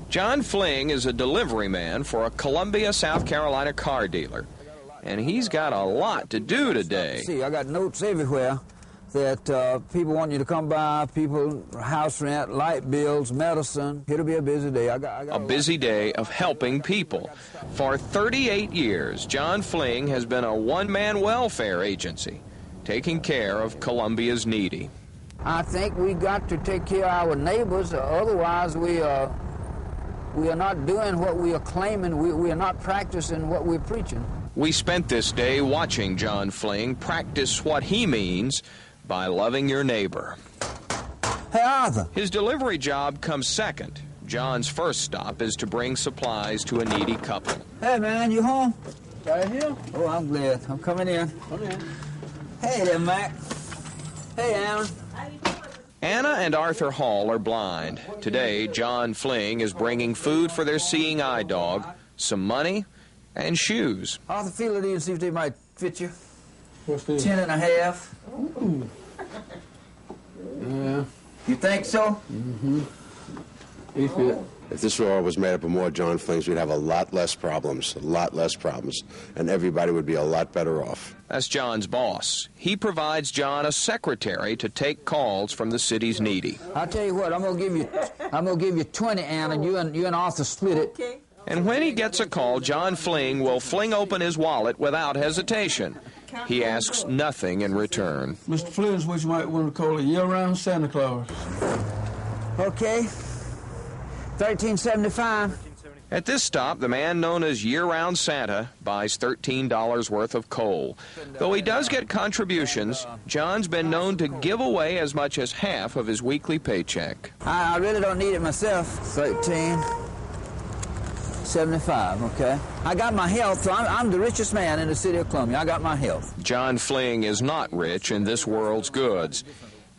John Fling is a delivery man for a Columbia, South Carolina car dealer, and he's got a lot to do today. See, I got notes everywhere that people want you to come by, people, house rent, light bills, medicine. It'll be a busy day. I got a busy day of helping people. For 38 years, John Fling has been a one-man welfare agency, taking care of Columbia's needy. I think we got to take care of our neighbors, otherwise we are not doing what we are claiming. We are not practicing what we're preaching. We spent this day watching John Fling practice what he means by loving your neighbor. Hey, Arthur. His delivery job comes second. John's first stop is to bring supplies to a needy couple. Hey, man, you home? Right here. Oh, I'm glad. I'm coming in. Come in. Hey there, Mac. Hey, Anna. Anna and Arthur Hall are blind. Today, John Fling is bringing food for their seeing eye dog, some money, and shoes. Arthur, feel it in and see if they might fit you. What's this? 10.5. Ooh. Yeah. You think so? Mm-hmm. He fit. If this world was made up of more John Flings, we'd have a lot less problems, and everybody would be a lot better off. That's John's boss. He provides John a secretary to take calls from the city's needy. I'll tell you what, I'm gonna give you 20, Anna, and you and Arthur split it. Okay. And when he gets a call, John Fling will fling open his wallet without hesitation. He asks nothing in return. Mr. Flynn's what you might want to call a year-round Santa Claus. Okay. $13.75. At this stop, the man known as Year-Round Santa buys $13 worth of coal. Though he does get contributions, John's been known to give away as much as half of his weekly paycheck. I really don't need it myself. $13.75, okay? I got my health, so I'm the richest man in the city of Columbia. I got my health. John Fling is not rich in this world's goods.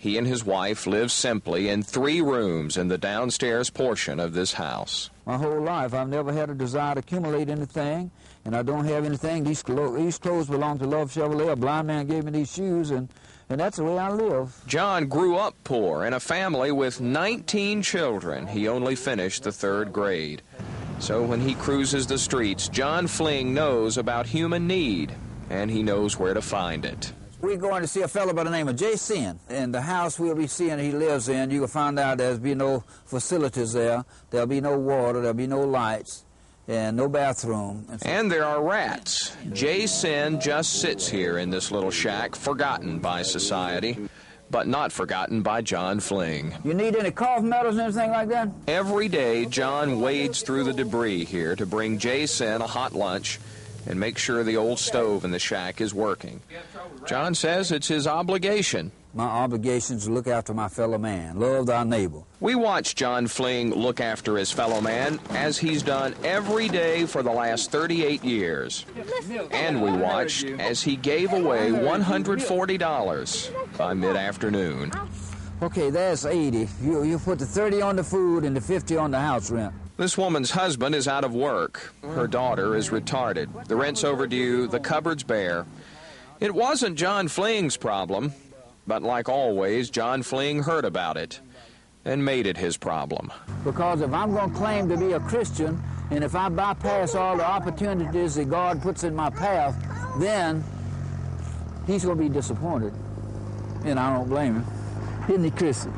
He and his wife live simply in 3 rooms in the downstairs portion of this house. My whole life, I've never had a desire to accumulate anything, and I don't have anything. These clothes belong to Love Chevrolet. A blind man gave me these shoes, and that's the way I live. John grew up poor in a family with 19 children. He only finished the 3rd grade. So when he cruises the streets, John Fling knows about human need, and he knows where to find it. We're going to see a fellow by the name of Jason. In the house we'll be seeing he lives in, you can find out there'll be no facilities there. There'll be no water, there'll be no lights, and no bathroom. And there are rats. Jason just sits here in this little shack, forgotten by society, but not forgotten by John Fling. You need any cough medals and anything like that? Every day, John wades through the debris here to bring Jason a hot lunch and make sure the old stove in the shack is working. John says it's his obligation. My obligation is to look after my fellow man, love thy neighbor. We watch John Fling look after his fellow man, as he's done every day for the last 38 years. And we watched as he gave away $140 by mid-afternoon. Okay, that's 80. You put the 30 on the food and the 50 on the house rent. This woman's husband is out of work. Her daughter is retarded. The rent's overdue, the cupboard's bare. It wasn't John Fling's problem, but like always, John Fling heard about it and made it his problem. Because if I'm going to claim to be a Christian, and if I bypass all the opportunities that God puts in my path, then he's going to be disappointed. And I don't blame him. Isn't he, Christian?